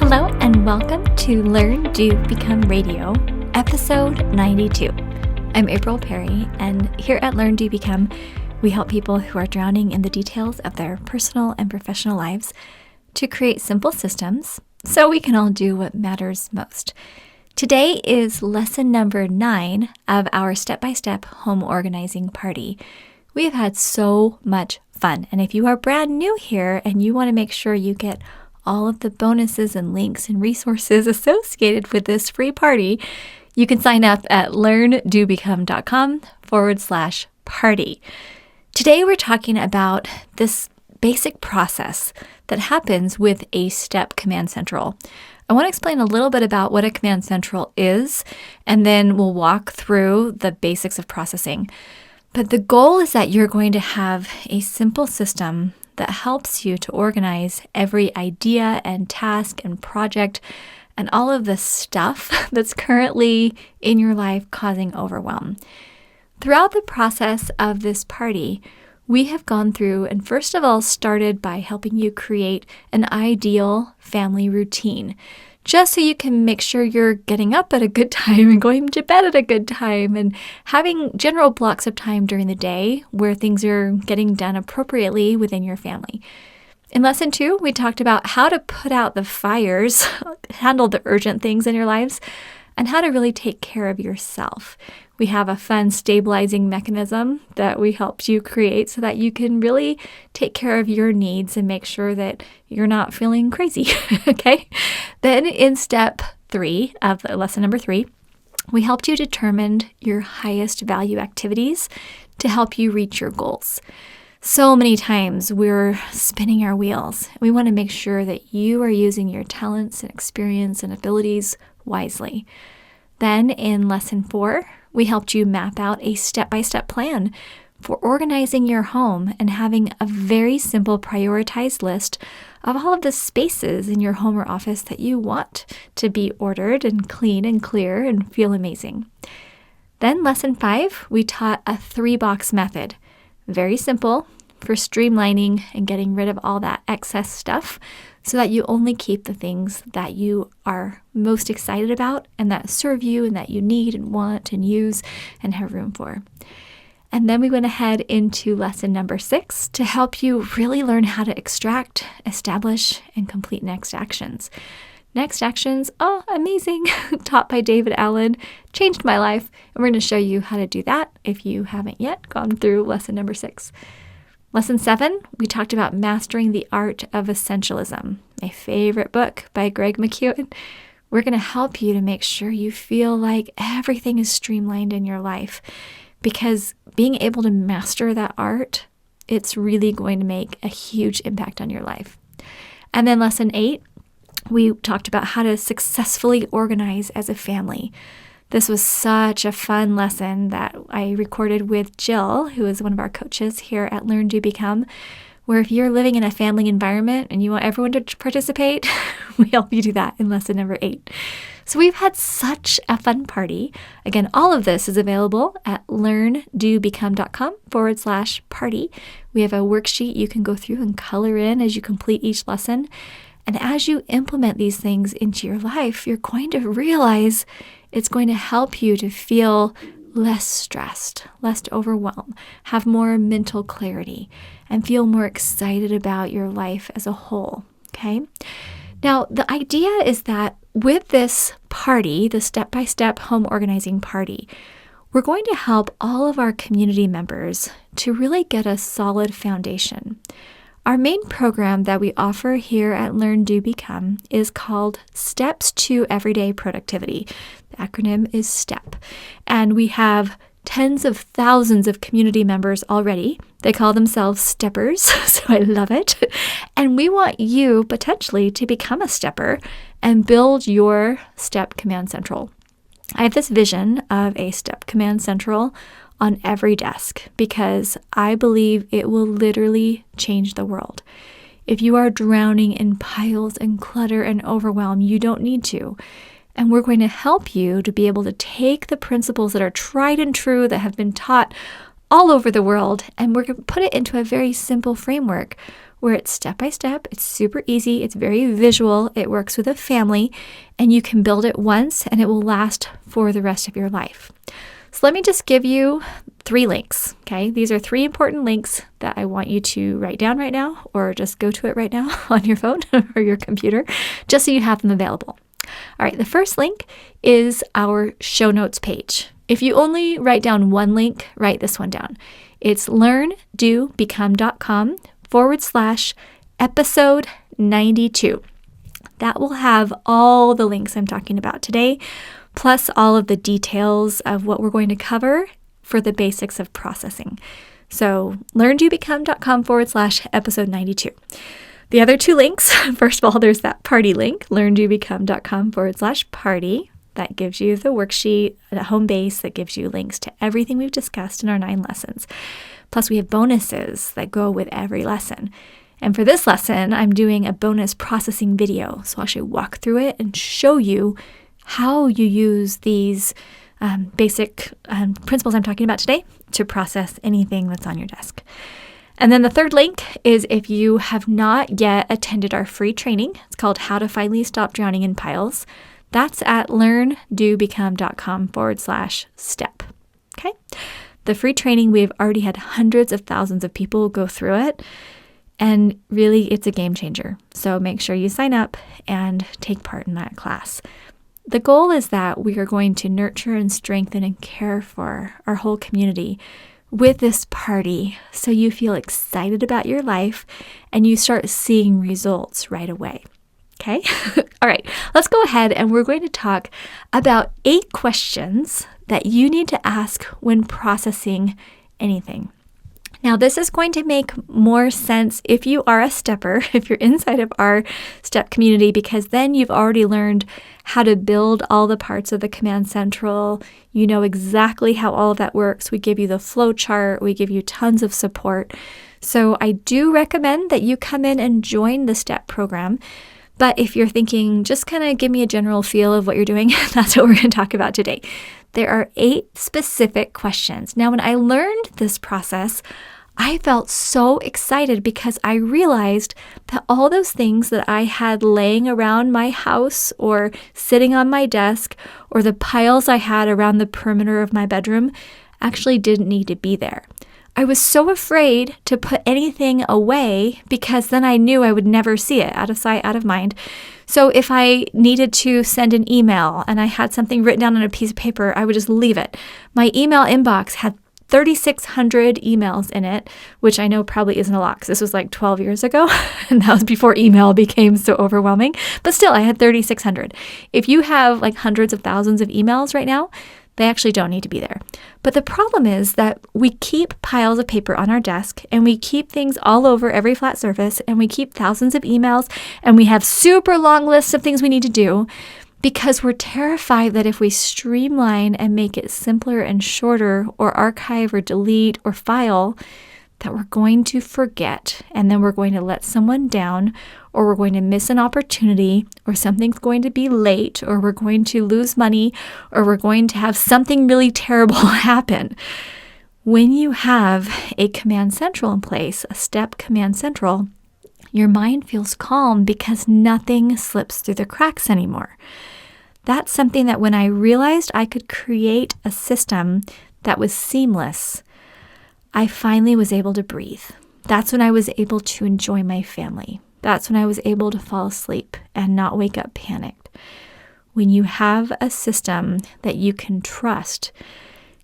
Hello and welcome to Learn, Do, Become Radio, episode 92. I'm April Perry, and here at Learn, Do, Become, we help people who are drowning in the details of their personal and professional lives to create simple systems so we can all do what matters most. Today is lesson number 9 of our step-by-step home organizing party. We have had so much fun, and if you are brand new here and you want to make sure you get all of the bonuses and links and resources associated with this free party, you can sign up at learndobecome.com/party. Today we're talking about this basic process that happens with a step command central. I want to explain a little bit about what a command central is, and then we'll walk through the basics of processing. But the goal is that you're going to have a simple system that helps you to organize every idea and task and project and all of the stuff that's currently in your life causing overwhelm. Throughout the process of this party, we have gone through and first of all started by helping you create an ideal family routine, just so you can make sure you're getting up at a good time and going to bed at a good time and having general blocks of time during the day where things are getting done appropriately within your family. In lesson 2, we talked about how to put out the fires, handle the urgent things in your lives, and how to really take care of yourself. We have a fun stabilizing mechanism that we helped you create so that you can really take care of your needs and make sure that you're not feeling crazy, okay? Then in step 3 of lesson number 3, we helped you determine your highest value activities to help you reach your goals. So many times we're spinning our wheels. We want to make sure that you are using your talents and experience and abilities wisely. Then in lesson 4, we helped you map out a step-by-step plan for organizing your home and having a very simple prioritized list of all of the spaces in your home or office that you want to be ordered and clean and clear and feel amazing. Then lesson 5, we taught a 3-box method. Very simple for streamlining and getting rid of all that excess stuff so that you only keep the things that you are most excited about and that serve you and that you need and want and use and have room for. And then we went ahead into lesson number 6 to help you really learn how to extract, establish, and complete next actions. Next actions, oh, amazing, taught by David Allen, changed my life, and we're going to show you how to do that if you haven't yet gone through lesson number 6. Lesson 7, we talked about mastering the art of essentialism, my favorite book by Greg McKeown. We're going to help you to make sure you feel like everything is streamlined in your life, because being able to master that art, it's really going to make a huge impact on your life. And then lesson 8, we talked about how to successfully organize as a family. This was such a fun lesson that I recorded with Jill, who is one of our coaches here at Learn, Do, Become, where if you're living in a family environment and you want everyone to participate, we help you do that in lesson number 8. So we've had such a fun party. Again, all of this is available at learndobecome.com/party. We have a worksheet you can go through and color in as you complete each lesson. And as you implement these things into your life, you're going to realize it's going to help you to feel less stressed, less overwhelmed, have more mental clarity, and feel more excited about your life as a whole, okay? Now, the idea is that with this party, the step-by-step home organizing party, we're going to help all of our community members to really get a solid foundation. Our main program that we offer here at Learn, Do, Become is called Steps to Everyday Productivity. The acronym is STEP. And we have tens of thousands of community members already. They call themselves steppers, so I love it. And we want you potentially to become a stepper and build your STEP Command Central. I have this vision of a STEP Command Central on every desk because I believe it will literally change the world. If you are drowning in piles and clutter and overwhelm, you don't need to. And we're going to help you to be able to take the principles that are tried and true that have been taught all over the world, and we're going to put it into a very simple framework where it's step by step. It's super easy. It's very visual. It works with a family, and you can build it once and it will last for the rest of your life. So let me just give you 3 links, okay? These are 3 important links that I want you to write down right now, or just go to it right now on your phone or your computer, just so you have them available. All right, the first link is our show notes page. If you only write down one link, write this one down. It's learndobecome.com/episode 92. That will have all the links I'm talking about today, plus all of the details of what we're going to cover for the basics of processing. So learndobecome.com/episode 92. The other 2 links, first of all, there's that party link, learndobecome.com/party. That gives you the worksheet, a home base that gives you links to everything we've discussed in our 9 lessons. Plus, we have bonuses that go with every lesson. And for this lesson, I'm doing a bonus processing video. So I'll actually walk through it and show you how you use these basic principles I'm talking about today to process anything that's on your desk. And then the third link is if you have not yet attended our free training. It's called How to Finally Stop Drowning in Piles. That's at learndobecome.com/step. Okay? The free training, we've already had hundreds of thousands of people go through it. And really, it's a game changer. So make sure you sign up and take part in that class. The goal is that we are going to nurture and strengthen and care for our whole community with this party so you feel excited about your life and you start seeing results right away. Okay? All right, let's go ahead and we're going to talk about 8 questions that you need to ask when processing anything. Now, this is going to make more sense if you are a stepper, if you're inside of our step community, because then you've already learned how to build all the parts of the Command Central. You know exactly how all of that works. We give you the flow chart. We give you tons of support. So I do recommend that you come in and join the STEP program. But if you're thinking, just kind of give me a general feel of what you're doing, that's what we're going to talk about today. There are 8 specific questions. Now, when I learned this process, I felt so excited because I realized that all those things that I had laying around my house or sitting on my desk or the piles I had around the perimeter of my bedroom actually didn't need to be there. I was so afraid to put anything away because then I knew I would never see it, out of sight, out of mind. So if I needed to send an email and I had something written down on a piece of paper, I would just leave it. My email inbox had 3,600 emails in it, which I know probably isn't a lot because this was like 12 years ago, and that was before email became so overwhelming. But still, I had 3,600. If you have like hundreds of thousands of emails right now, they actually don't need to be there. But the problem is that we keep piles of paper on our desk and we keep things all over every flat surface and we keep thousands of emails and we have super long lists of things we need to do because we're terrified that if we streamline and make it simpler and shorter or archive or delete or file, that we're going to forget and then we're going to let someone down or we're going to miss an opportunity or something's going to be late or we're going to lose money or we're going to have something really terrible happen. When you have a Command Central in place, a STEP Command Central, your mind feels calm because nothing slips through the cracks anymore. That's something that when I realized I could create a system that was seamless, I finally was able to breathe. That's when I was able to enjoy my family. That's when I was able to fall asleep and not wake up panicked. When you have a system that you can trust,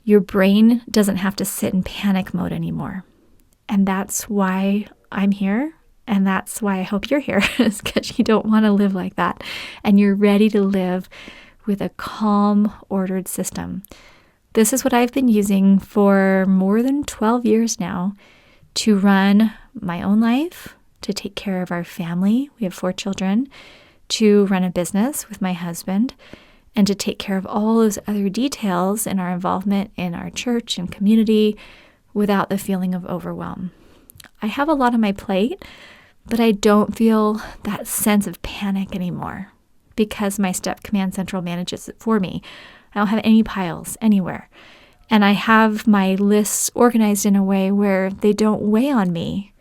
your brain doesn't have to sit in panic mode anymore. And that's why I'm here. And that's why I hope you're here, is because you don't want to live like that. And you're ready to live with a calm, ordered system. This is what I've been using for more than 12 years now to run my own life, to take care of our family. We have 4 children, to run a business with my husband, and to take care of all those other details in our involvement in our church and community without the feeling of overwhelm. I have a lot on my plate, but I don't feel that sense of panic anymore because my STEP Command Central manages it for me. I don't have any piles anywhere. And I have my lists organized in a way where they don't weigh on me.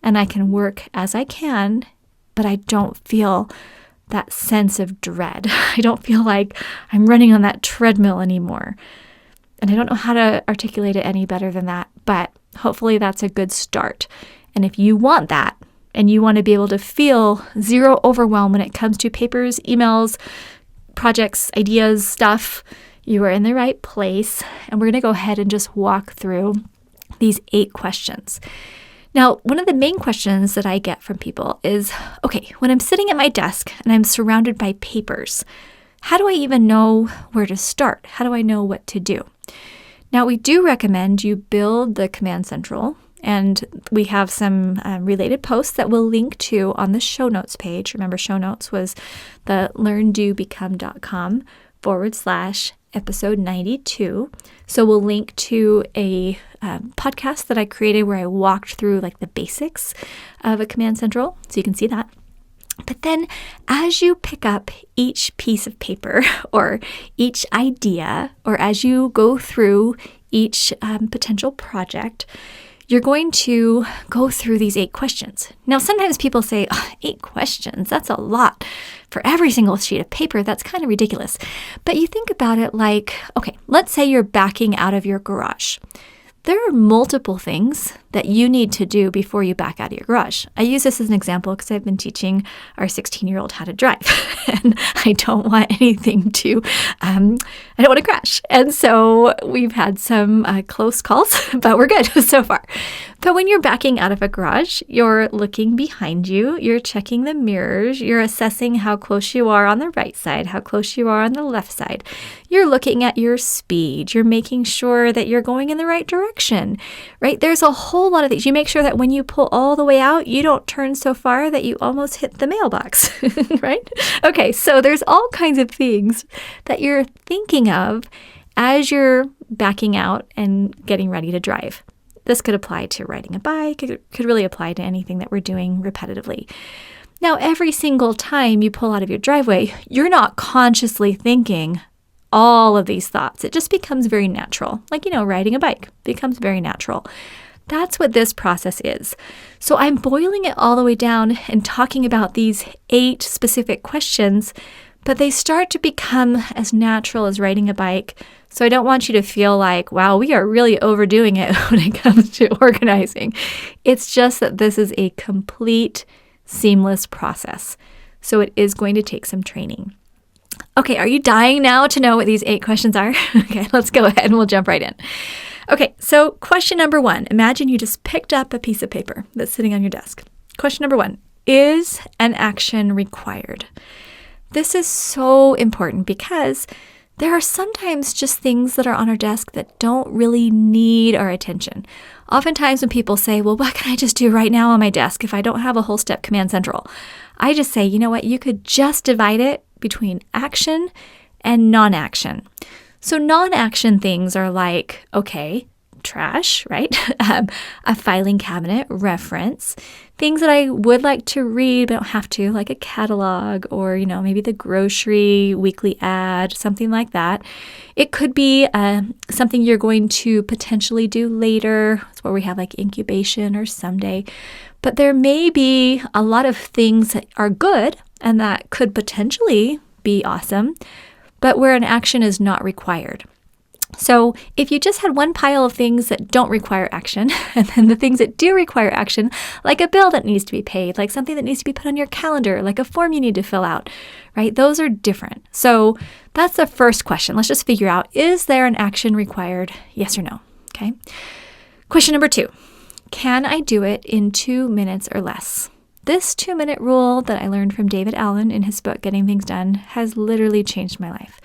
and I can work as I can, but I don't feel that sense of dread. I don't feel like I'm running on that treadmill anymore. And I don't know how to articulate it any better than that, but hopefully that's a good start. And if you want that, and you want to be able to feel zero overwhelm when it comes to papers, emails, projects, ideas, stuff, you are in the right place. And we're going to go ahead and just walk through these 8 questions. Now, one of the main questions that I get from people is, okay, when I'm sitting at my desk and I'm surrounded by papers, how do I even know where to start? How do I know what to do? Now, we do recommend you build the Command Central, and we have some related posts that we'll link to on the show notes page. Remember, show notes was the learndobecome.com/episode 92. So we'll link to a podcast that I created where I walked through like the basics of a Command Central, so you can see that. But then as you pick up each piece of paper or each idea, or as you go through each potential project, you're going to go through these 8 questions. Now, sometimes people say, 8 questions, that's a lot for every single sheet of paper. That's kind of ridiculous. But you think about it like, okay, let's say you're backing out of your garage. There are multiple things that you need to do before you back out of your garage. I use this as an example because I've been teaching our 16-year-old how to drive, and I don't want anything to, I don't want to crash. And so we've had some close calls, but we're good so far. But when you're backing out of a garage, you're looking behind you, you're checking the mirrors, you're assessing how close you are on the right side, how close you are on the left side. You're looking at your speed, you're making sure that you're going in the right direction, right? There's a whole lot of things. You make sure that when you pull all the way out, you don't turn so far that you almost hit the mailbox, right? Okay, so there's all kinds of things that you're thinking of as you're backing out and getting ready to drive. This could apply to riding a bike. It could really apply to anything that we're doing repetitively. Now, every single time you pull out of your driveway, you're not consciously thinking all of these thoughts. It just becomes very natural. Like, riding a bike becomes very natural. That's what this process is. So I'm boiling it all the way down and talking about these 8 specific questions, but they start to become as natural as riding a bike. So I don't want you to feel like, wow, we are really overdoing it when it comes to organizing. It's just that this is a complete, seamless process. So it is going to take some training. Okay, are you dying now to know what these 8 questions are? Okay, let's go ahead and we'll jump right in. Okay, so question number 1. Imagine you just picked up a piece of paper that's sitting on your desk. Question number 1, is an action required? This is so important because there are sometimes just things that are on our desk that don't really need our attention. Oftentimes when people say, well, what can I just do right now on my desk if I don't have a whole step Command Central? I just say, you know what, you could just divide it between action and non-action. So non-action things are like, okay, trash, right? A filing cabinet, reference, things that I would like to read but don't have to, like a catalog or, maybe the grocery weekly ad, something like that. It could be something you're going to potentially do later. It's where we have like incubation or someday. But there may be a lot of things that are good and that could potentially be awesome, but where an action is not required. So if you just had one pile of things that don't require action, and then the things that do require action, like a bill that needs to be paid, like something that needs to be put on your calendar, like a form you need to fill out, right? Those are different. So that's the first question. Let's just figure out, is there an action required? Yes or no? Okay. Question number 2, can I do it in 2 minutes or less? This 2-minute rule that I learned from David Allen in his book, Getting Things Done, has literally changed my life.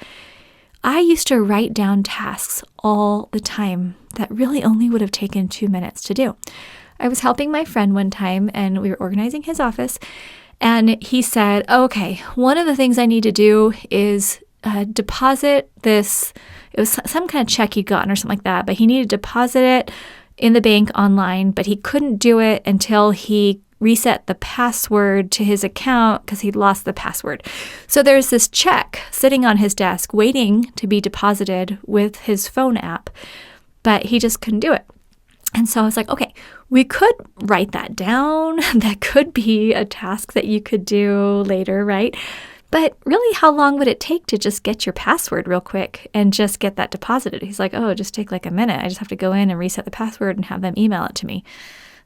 I used to write down tasks all the time that really only would have taken 2 minutes to do. I was helping my friend one time and we were organizing his office, and he said, okay, one of the things I need to do is deposit this. It was some kind of check he'd gotten or something like that, but he needed to deposit it in the bank online, but he couldn't do it until he reset the password to his account because he'd lost the password. So there's this check sitting on his desk waiting to be deposited with his phone app, but he just couldn't do it. And so I was like, okay, we could write that down. That could be a task that you could do later, right? But really, how long would it take to just get your password real quick and just get that deposited? He's like, oh, just take like a minute. I just have to go in and reset the password and have them email it to me.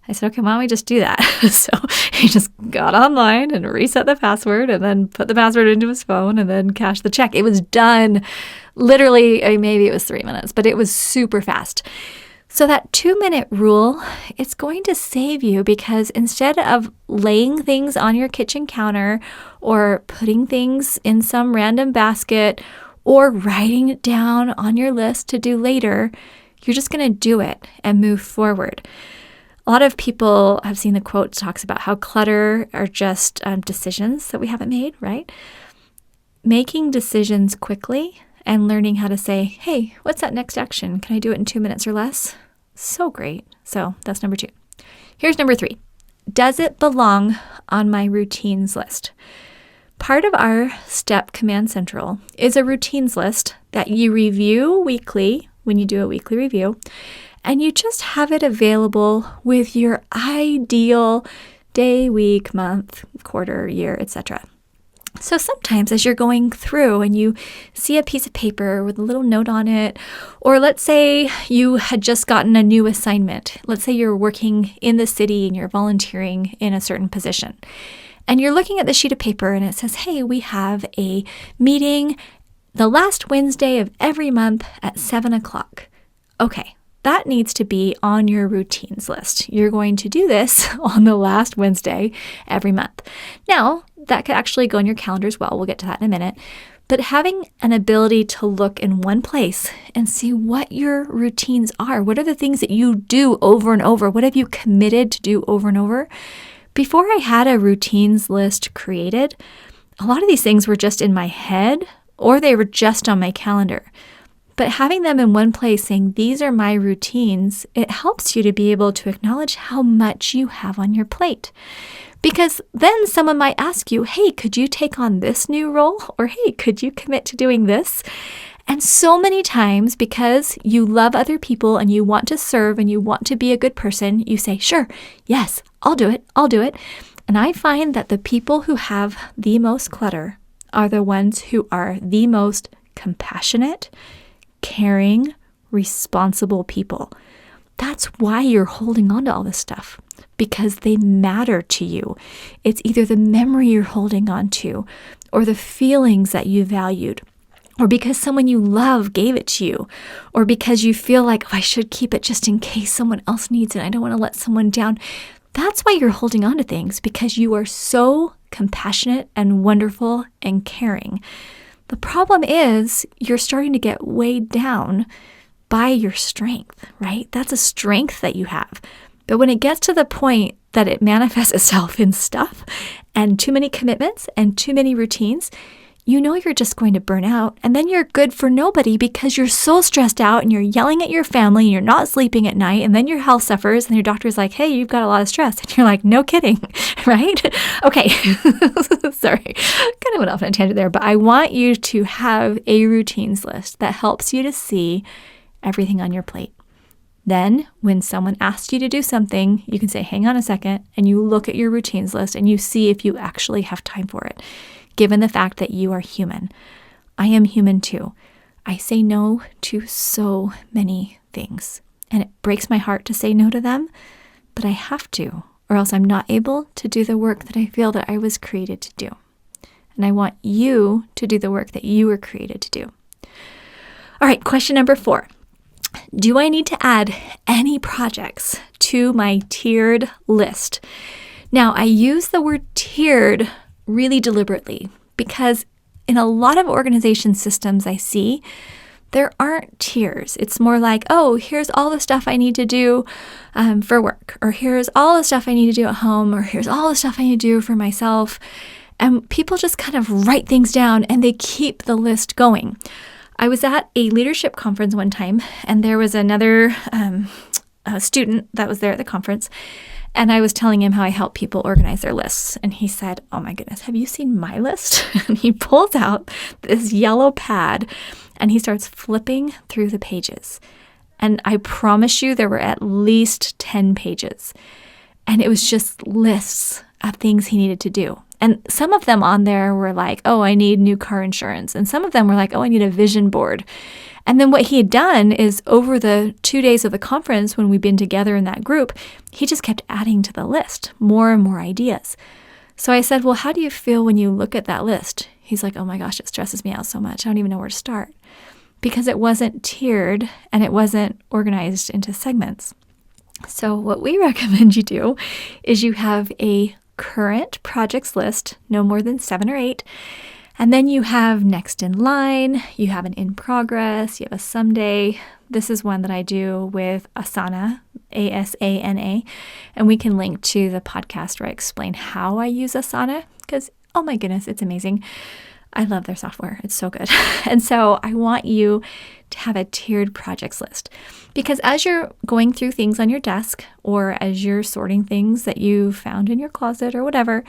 I said, okay, why don't we just do that? So he just got online and reset the password and then put the password into his phone and then cashed the check. It was done literally, maybe it was 3 minutes, but it was super fast. So that 2-minute rule, it's going to save you because instead of laying things on your kitchen counter or putting things in some random basket or writing it down on your list to do later, you're just going to do it and move forward. A lot of people have seen the quote talks about how clutter are just decisions that we haven't made, right? Making decisions quickly and learning how to say, hey, what's that next action? Can I do it in 2 minutes or less? So great. So that's number 2. Here's number 3. Does it belong on my routines list? Part of our STEP Command Central is a routines list that you review weekly when you do a weekly review, and you just have it available with your ideal day, week, month, quarter, year, etc. So sometimes as you're going through and you see a piece of paper with a little note on it, or let's say you had just gotten a new assignment. Let's say you're working in the city and you're volunteering in a certain position. And you're looking at the sheet of paper and it says, hey, we have a meeting the last Wednesday of every month at 7 o'clock. Okay, that needs to be on your routines list. You're going to do this on the last Wednesday every month. Now, that could actually go in your calendar as well. We'll get to that in a minute. But having an ability to look in one place and see what your routines are, what are the things that you do over and over? What have you committed to do over and over? Before I had a routines list created, a lot of these things were just in my head or they were just on my calendar. But having them in one place saying, these are my routines, it helps you to be able to acknowledge how much you have on your plate. Because then someone might ask you, hey, could you take on this new role? Or hey, could you commit to doing this? And so many times, because you love other people and you want to serve and you want to be a good person, you say, sure, yes, I'll do it. And I find that the people who have the most clutter are the ones who are the most compassionate, caring, responsible people. That's why you're holding on to all this stuff, because they matter to you. It's either the memory you're holding on to or the feelings that you valued, or because someone you love gave it to you, or because you feel like, oh, I should keep it just in case someone else needs it. I don't want to let someone down. That's why you're holding on to things, because you are so compassionate and wonderful and caring. The problem is you're starting to get weighed down by your strength, right? That's a strength that you have. But when it gets to the point that it manifests itself in stuff and too many commitments and too many routines, you know you're just going to burn out. And then you're good for nobody because you're so stressed out and you're yelling at your family and you're not sleeping at night. And then your health suffers and your doctor's like, hey, you've got a lot of stress. And you're like, no kidding, right? Okay. Sorry. Kind of went off on a tangent there, but I want you to have a routines list that helps you to see everything on your plate. Then when someone asks you to do something, you can say, hang on a second, and you look at your routines list and you see if you actually have time for it. Given the fact that you are human. I am human too. I say no to so many things, and it breaks my heart to say no to them, but I have to, or else I'm not able to do the work that I feel that I was created to do. And I want you to do the work that you were created to do. All right, question number 4. Do I need to add any projects to my tiered list? Now, I use the word tiered really deliberately because in a lot of organization systems I see, there aren't tiers. It's more like, oh, here's all the stuff I need to do for work, or here's all the stuff I need to do at home, or here's all the stuff I need to do for myself. And people just kind of write things down and they keep the list going. I was at a leadership conference one time, and there was another student that was there at the conference, and I was telling him how I help people organize their lists. And he said, oh my goodness, have you seen my list? And he pulls out this yellow pad, and he starts flipping through the pages. And I promise you there were at least 10 pages. And it was just lists of things he needed to do. And some of them on there were like, oh, I need new car insurance. And some of them were like, oh, I need a vision board. And then what he had done is over the 2 days of the conference, when we'd been together in that group, he just kept adding to the list more and more ideas. So I said, well, how do you feel when you look at that list? He's like, oh my gosh, it stresses me out so much. I don't even know where to start. Because it wasn't tiered and it wasn't organized into segments. So what we recommend you do is you have a current projects list, no more than 7 or 8. And then you have next in line, you have an in progress, you have a someday. This is one that I do with Asana, Asana. And we can link to the podcast where I explain how I use Asana because, oh my goodness, it's amazing. I love their software. It's so good. And so I want you to have a tiered projects list because as you're going through things on your desk or as you're sorting things that you found in your closet or whatever,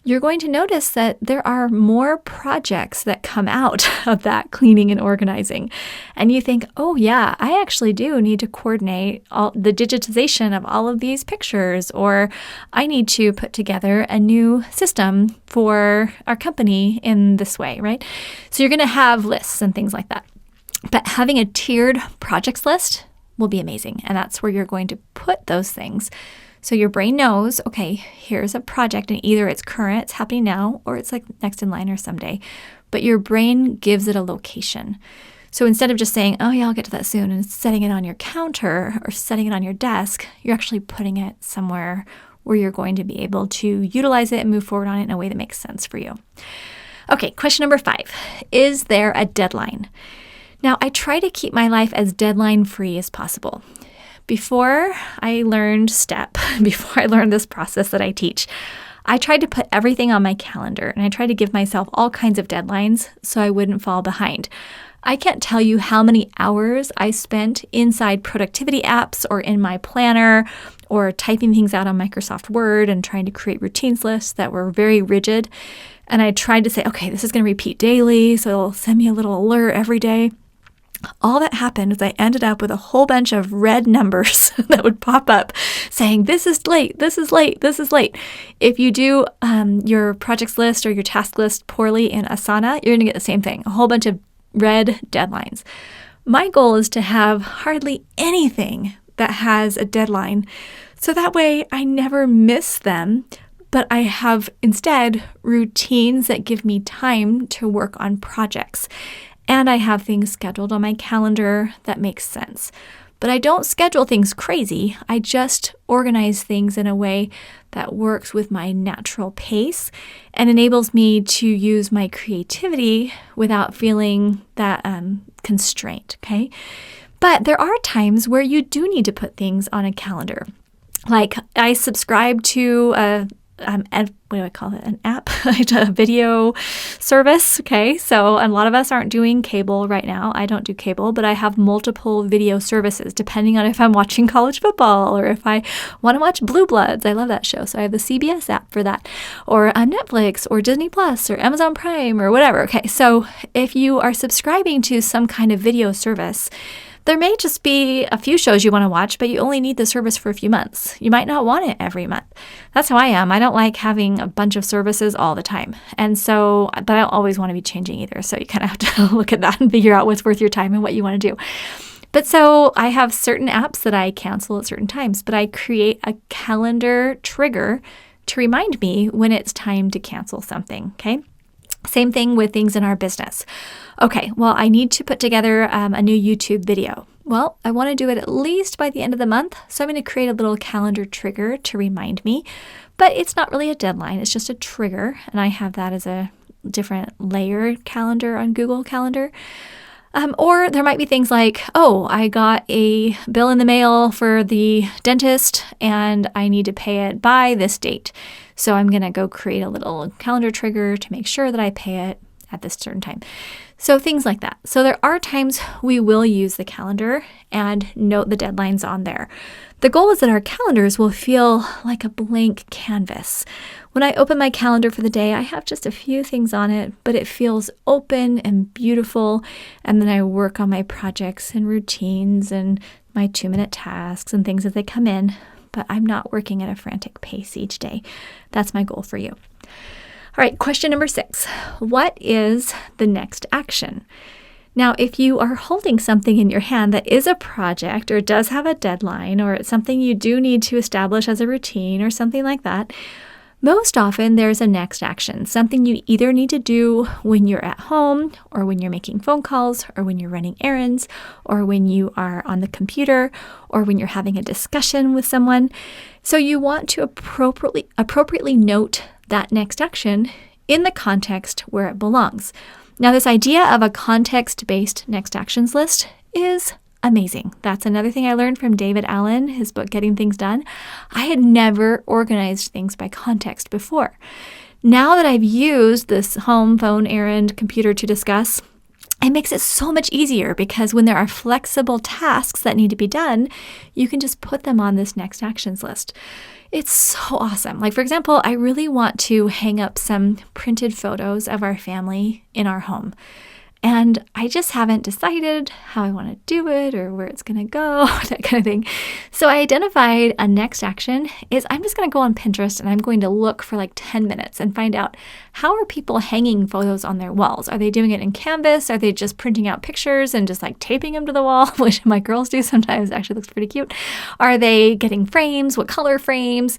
you're going to notice that there are more projects that come out of that cleaning and organizing. And you think, oh yeah, I actually do need to coordinate all the digitization of all of these pictures, or I need to put together a new system for our company in this way, right? So you're going to have lists and things like that. But having a tiered projects list will be amazing. And that's where you're going to put those things. So your brain knows, okay, here's a project and either it's current, it's happening now, or it's like next in line or someday. But your brain gives it a location. So instead of just saying, oh yeah, I'll get to that soon, and setting it on your counter or setting it on your desk, you're actually putting it somewhere where you're going to be able to utilize it and move forward on it in a way that makes sense for you. Okay, question number 5. Is there a deadline? Now, I try to keep my life as deadline-free as possible. Before I learned STEP, before I learned this process that I teach, I tried to put everything on my calendar and I tried to give myself all kinds of deadlines so I wouldn't fall behind. I can't tell you how many hours I spent inside productivity apps or in my planner or typing things out on Microsoft Word and trying to create routines lists that were very rigid. And I tried to say, okay, this is going to repeat daily, so it'll send me a little alert every day. All that happened is I ended up with a whole bunch of red numbers that would pop up saying, this is late, this is late, this is late. If you do your projects list or your task list poorly in Asana, you're going to get the same thing, a whole bunch of red deadlines. My goal is to have hardly anything that has a deadline. So that way I never miss them, but I have instead routines that give me time to work on projects. And I have things scheduled on my calendar that makes sense. But I don't schedule things crazy. I just organize things in a way that works with my natural pace and enables me to use my creativity without feeling that constraint, okay? But there are times where you do need to put things on a calendar. Like I subscribe to what do I call it? An app, a video service. Okay. So a lot of us aren't doing cable right now. I don't do cable, but I have multiple video services depending on if I'm watching college football or if I want to watch Blue Bloods. I love that show. So I have the CBS app for that, or Netflix or Disney Plus or Amazon Prime or whatever. Okay. So if you are subscribing to some kind of video service, there may just be a few shows you want to watch, but you only need the service for a few months. You might not want it every month. That's how I am. I don't like having a bunch of services all the time. And so, but I don't always want to be changing either. So you kind of have to look at that and figure out what's worth your time and what you want to do. But so I have certain apps that I cancel at certain times, but I create a calendar trigger to remind me when it's time to cancel something. Okay. Same thing with things in our business. Okay, well, I need to put together a new YouTube video. Well, I want to do it at least by the end of the month, so I'm going to create a little calendar trigger to remind me. But it's not really a deadline, it's just a trigger, and I have that as a different layer calendar on Google Calendar. Or there might be things like, oh, I got a bill in the mail for the dentist and I need to pay it by this date. So I'm going to go create a little calendar trigger to make sure that I pay it at this certain time. So things like that. So there are times we will use the calendar and note the deadlines on there. The goal is that our calendars will feel like a blank canvas. When I open my calendar for the day, I have just a few things on it, but it feels open and beautiful. And then I work on my projects and routines and my 2-minute tasks and things as they come in, but I'm not working at a frantic pace each day. That's my goal for you. All right, question number 6. What is the next action? Now, if you are holding something in your hand that is a project or does have a deadline or it's something you do need to establish as a routine or something like that, most often there's a next action, something you either need to do when you're at home or when you're making phone calls or when you're running errands or when you are on the computer or when you're having a discussion with someone. So you want to appropriately note that next action in the context where it belongs. Now, this idea of a context-based next actions list is amazing. That's another thing I learned from David Allen, his book, Getting Things Done. I had never organized things by context before. Now that I've used this home, phone, errand, computer to discuss, it makes it so much easier because when there are flexible tasks that need to be done, you can just put them on this next actions list. It's so awesome. Like, for example, I really want to hang up some printed photos of our family in our home. And I just haven't decided how I want to do it or where it's going to go, that kind of thing. So I identified a next action is I'm just going to go on Pinterest and I'm going to look for like 10 minutes and find out how are people hanging photos on their walls? Are they doing it in Canvas? Are they just printing out pictures and just like taping them to the wall, which my girls do sometimes? It actually looks pretty cute. Are they getting frames? What color frames?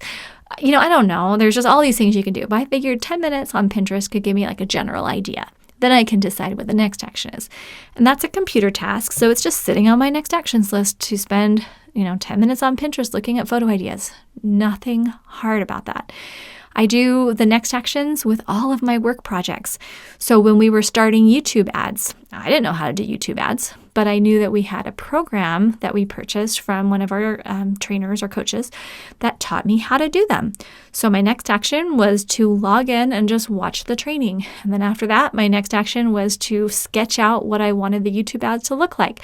I don't know. There's just all these things you can do. But I figured 10 minutes on Pinterest could give me like a general idea. Then I can decide what the next action is. And that's a computer task, so it's just sitting on my next actions list to spend, 10 minutes on Pinterest looking at photo ideas. Nothing hard about that. I do the next actions with all of my work projects. So when we were starting YouTube ads, I didn't know how to do YouTube ads, but I knew that we had a program that we purchased from one of our trainers or coaches that taught me how to do them. So my next action was to log in and just watch the training. And then after that, my next action was to sketch out what I wanted the YouTube ads to look like.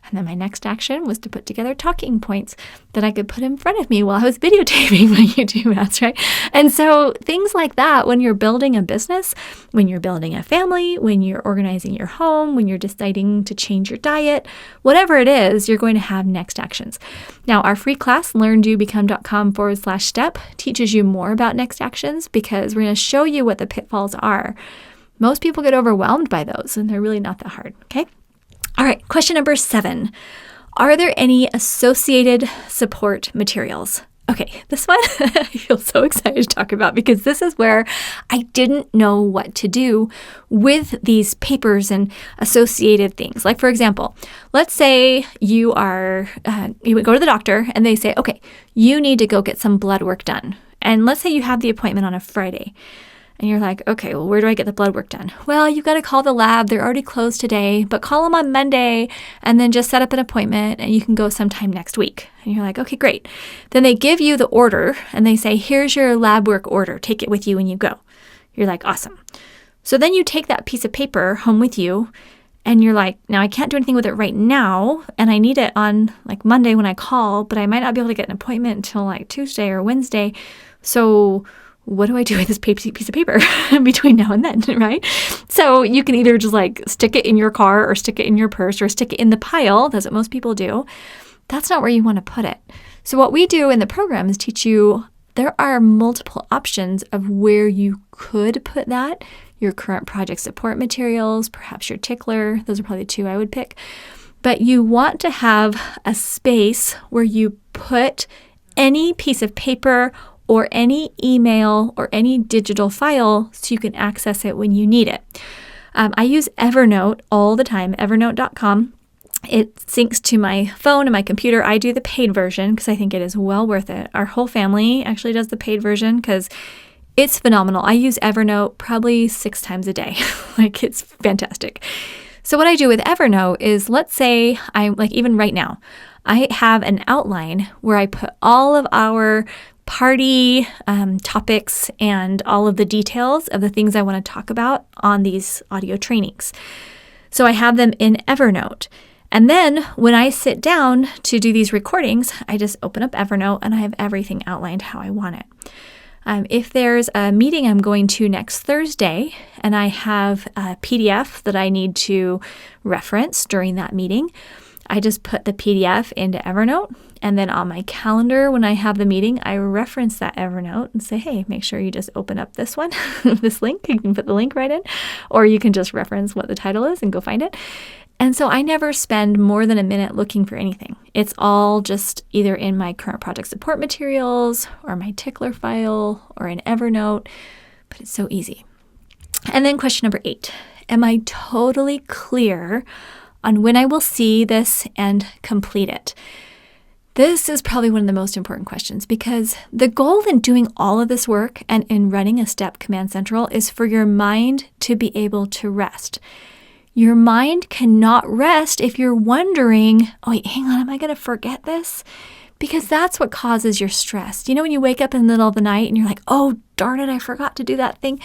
And then my next action was to put together talking points that I could put in front of me while I was videotaping my YouTube ads, right? And so things like that, when you're building a business, when you're building a family, when you're organizing your home, when you're deciding to change your diet, whatever it is, you're going to have next actions. Now, our free class, learnDoBecome.com/step, teaches you more about next actions because we're going to show you what the pitfalls are. Most people get overwhelmed by those, and they're really not that hard, okay? All right, question number 7. Are there any associated support materials? Okay, this one I feel so excited to talk about because this is where I didn't know what to do with these papers and associated things. Like, for example, let's say you would go to the doctor and they say, okay, you need to go get some blood work done. And let's say you have the appointment on a Friday. And you're like, okay, well, where do I get the blood work done? Well, you've got to call the lab. They're already closed today, but call them on Monday and then just set up an appointment and you can go sometime next week. And you're like, okay, great. Then they give you the order and they say, here's your lab work order. Take it with you when you go. You're like, awesome. So then you take that piece of paper home with you and you're like, now I can't do anything with it right now. And I need it on like Monday when I call, but I might not be able to get an appointment until like Tuesday or Wednesday. So what do I do with this piece of paper between now and then, right? So you can either just like stick it in your car or stick it in your purse or stick it in the pile. That's what most people do. That's not where you want to put it. So what we do in the program is teach you there are multiple options of where you could put that. Your current project support materials, perhaps your tickler. Those are probably 2 I would pick. But you want to have a space where you put any piece of paper or any email or any digital file so you can access it when you need it. I use Evernote all the time, evernote.com. It syncs to my phone and my computer. I do the paid version because I think it is well worth it. Our whole family actually does the paid version because it's phenomenal. I use Evernote probably 6 times a day. Like, it's fantastic. So what I do with Evernote is, let's say even right now, I have an outline where I put all of our party topics and all of the details of the things I want to talk about on these audio trainings. So I have them in Evernote. And then when I sit down to do these recordings, I just open up Evernote and I have everything outlined how I want it. If there's a meeting I'm going to next Thursday and I have a PDF that I need to reference during that meeting, I just put the PDF into Evernote, and then on my calendar when I have the meeting, I reference that Evernote and say, hey, make sure you just open up this one, this link. You can put the link right in, or you can just reference what the title is and go find it. And so I never spend more than a minute looking for anything. It's all just either in my current project support materials or my Tickler file or in Evernote, but it's so easy. And then question number 8, am I totally clear on when I will see this and complete it? This is probably one of the most important questions, because the goal in doing all of this work and in running a STEP Command Central is for your mind to be able to rest. Your mind cannot rest if you're wondering, oh, wait, hang on, am I going to forget this? Because that's what causes your stress. You know, when you wake up in the middle of the night and you're like, oh, darn it, I forgot to do that thing.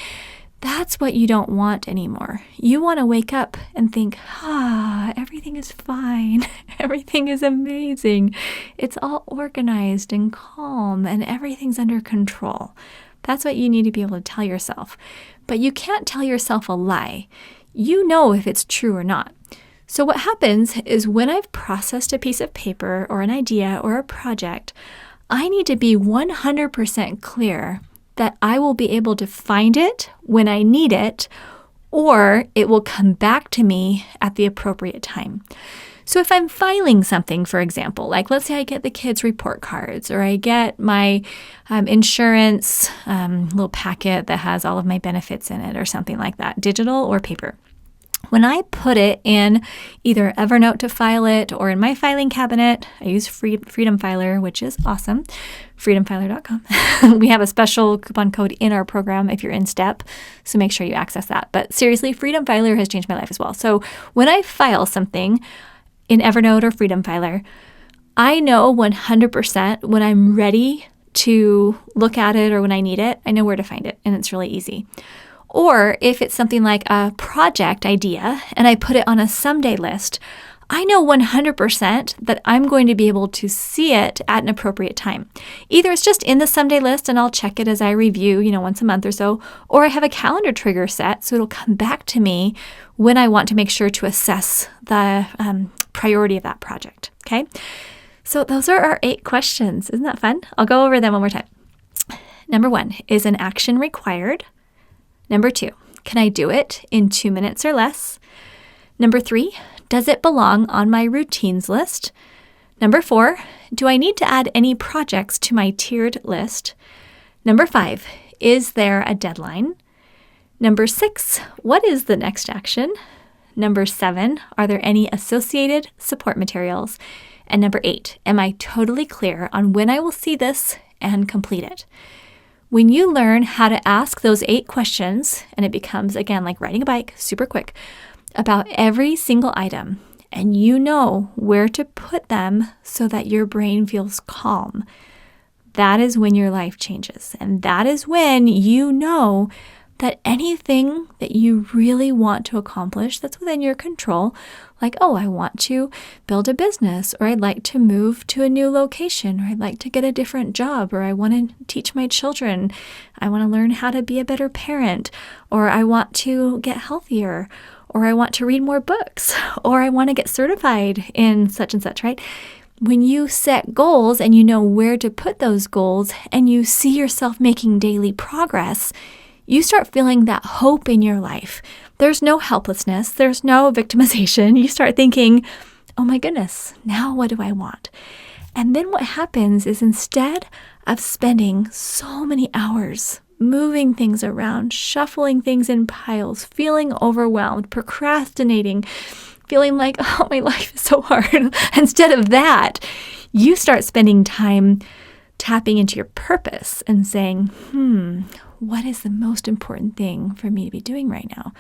That's what you don't want anymore. You want to wake up and think, everything is fine. Everything is amazing. It's all organized and calm and everything's under control. That's what you need to be able to tell yourself. But you can't tell yourself a lie. You know if it's true or not. So what happens is when I've processed a piece of paper or an idea or a project, I need to be 100% clear that I will be able to find it when I need it, or it will come back to me at the appropriate time. So if I'm filing something, for example, like let's say I get the kids' report cards, or I get my insurance little packet that has all of my benefits in it or something like that, digital or paper. When I put it in either Evernote to file it or in my filing cabinet, I use Freedom Filer, which is awesome, freedomfiler.com. We have a special coupon code in our program if you're in STEP, so make sure you access that. But seriously, Freedom Filer has changed my life as well. So when I file something in Evernote or Freedom Filer, I know 100% when I'm ready to look at it or when I need it, I know where to find it, and it's really easy. Or if it's something like a project idea and I put it on a someday list, I know 100% that I'm going to be able to see it at an appropriate time. Either it's just in the someday list and I'll check it as I review, once a month or so, or I have a calendar trigger set so it'll come back to me when I want to make sure to assess the priority of that project. Okay? So those are our 8 questions. Isn't that fun? I'll go over them one more time. Number 1, is an action required? Number 2, can I do it in 2 minutes or less? Number 3, does it belong on my routines list? Number 4, do I need to add any projects to my tiered list? Number 5, is there a deadline? Number 6, what is the next action? Number 7, are there any associated support materials? And number 8, am I totally clear on when I will see this and complete it? When you learn how to ask those 8 questions, and it becomes, again, like riding a bike, super quick, about every single item, and you know where to put them so that your brain feels calm, that is when your life changes. And that is when you know that anything that you really want to accomplish that's within your control, like, oh, I want to build a business, or I'd like to move to a new location, or I'd like to get a different job, or I want to teach my children, I want to learn how to be a better parent, or I want to get healthier, or I want to read more books, or I want to get certified in such and such, right? When you set goals and you know where to put those goals and you see yourself making daily progress, you start feeling that hope in your life. There's no helplessness. There's no victimization. You start thinking, oh my goodness, now what do I want? And then what happens is instead of spending so many hours moving things around, shuffling things in piles, feeling overwhelmed, procrastinating, feeling like, oh, my life is so hard. Instead of that, you start spending time tapping into your purpose and saying, what is the most important thing for me to be doing right now?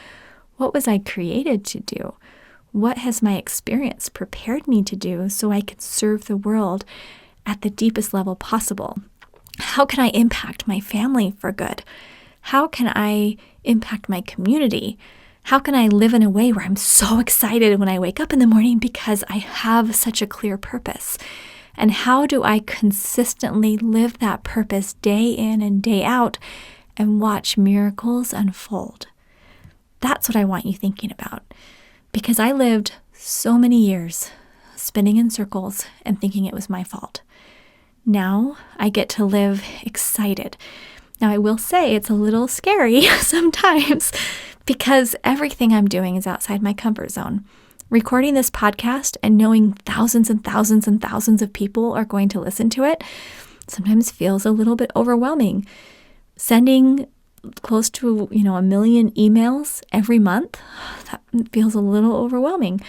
What was I created to do? What has my experience prepared me to do so I could serve the world at the deepest level possible? How can I impact my family for good? How can I impact my community? How can I live in a way where I'm so excited when I wake up in the morning because I have such a clear purpose? And how do I consistently live that purpose day in and day out and watch miracles unfold? That's what I want you thinking about. Because I lived so many years spinning in circles and thinking it was my fault. Now I get to live excited. Now I will say it's a little scary sometimes because everything I'm doing is outside my comfort zone. Recording this podcast and knowing thousands and thousands and thousands of people are going to listen to it sometimes feels a little bit overwhelming. Sending close to, 1 million emails every month, that feels a little overwhelming.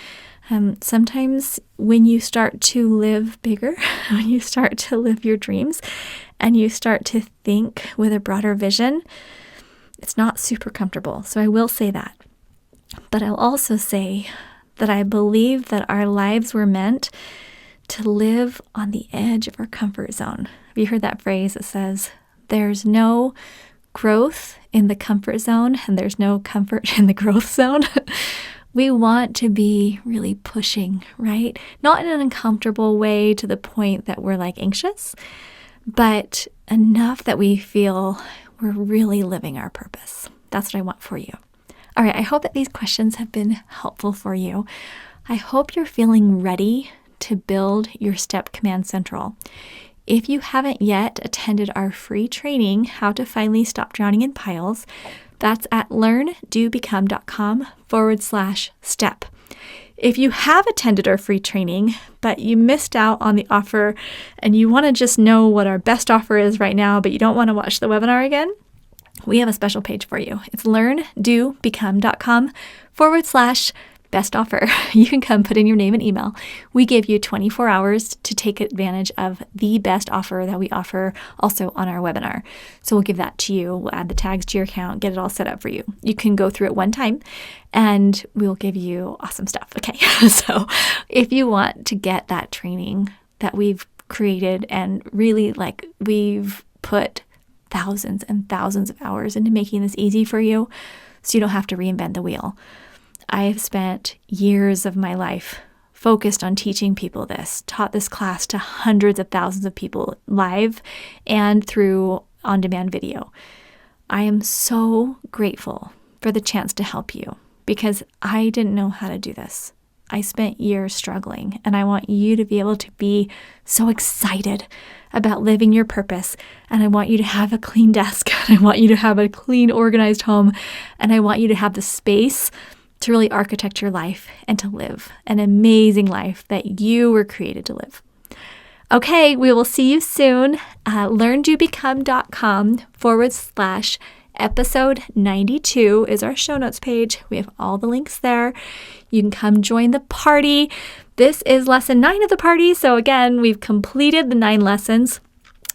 Sometimes when you start to live bigger, when you start to live your dreams and you start to think with a broader vision, it's not super comfortable. So I will say that. But I'll also say that I believe that our lives were meant to live on the edge of our comfort zone. Have you heard that phrase that says, there's no growth in the comfort zone and there's no comfort in the growth zone? We want to be really pushing, right? Not in an uncomfortable way to the point that we're anxious, but enough that we feel we're really living our purpose. That's what I want for you. All right, I hope that these questions have been helpful for you. I hope you're feeling ready to build your STEP Command Central. If you haven't yet attended our free training, How to Finally Stop Drowning in Piles, that's at learndobecome.com/step. If you have attended our free training, but you missed out on the offer and you want to just know what our best offer is right now, but you don't want to watch the webinar again, we have a special page for you. It's learndobecome.com/best offer. You can come put in your name and email. We give you 24 hours to take advantage of the best offer that we offer also on our webinar. So we'll give that to you. We'll add the tags to your account, get it all set up for you. You can go through it one time and we'll give you awesome stuff. Okay. So if you want to get that training that we've created and really we've put thousands and thousands of hours into making this easy for you so you don't have to reinvent the wheel. I have spent years of my life focused on teaching people this, taught this class to hundreds of thousands of people live and through on-demand video. I am so grateful for the chance to help you because I didn't know how to do this. I spent years struggling, and I want you to be able to be so excited about living your purpose. And I want you to have a clean desk, and I want you to have a clean, organized home, and I want you to have the space to really architect your life and to live an amazing life that you were created to live. Okay, we will see you soon. learndobecome.com/episode 92 is our show notes page. We have all the links there. You can come join the party. This is lesson 9 of the party. So again, we've completed the 9 lessons.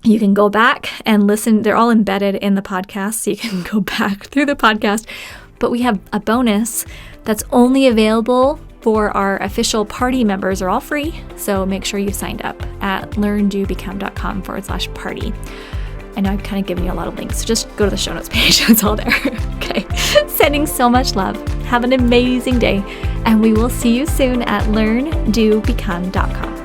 You can go back and listen. They're all embedded in the podcast, so you can go back through the podcast. But we have a bonus that's only available for our official party members. Are all free. So make sure you signed up at learndobecome.com/party. I know I've kind of given you a lot of links, so just go to the show notes page. It's all there. Okay. Sending so much love. Have an amazing day. And we will see you soon at learndobecome.com.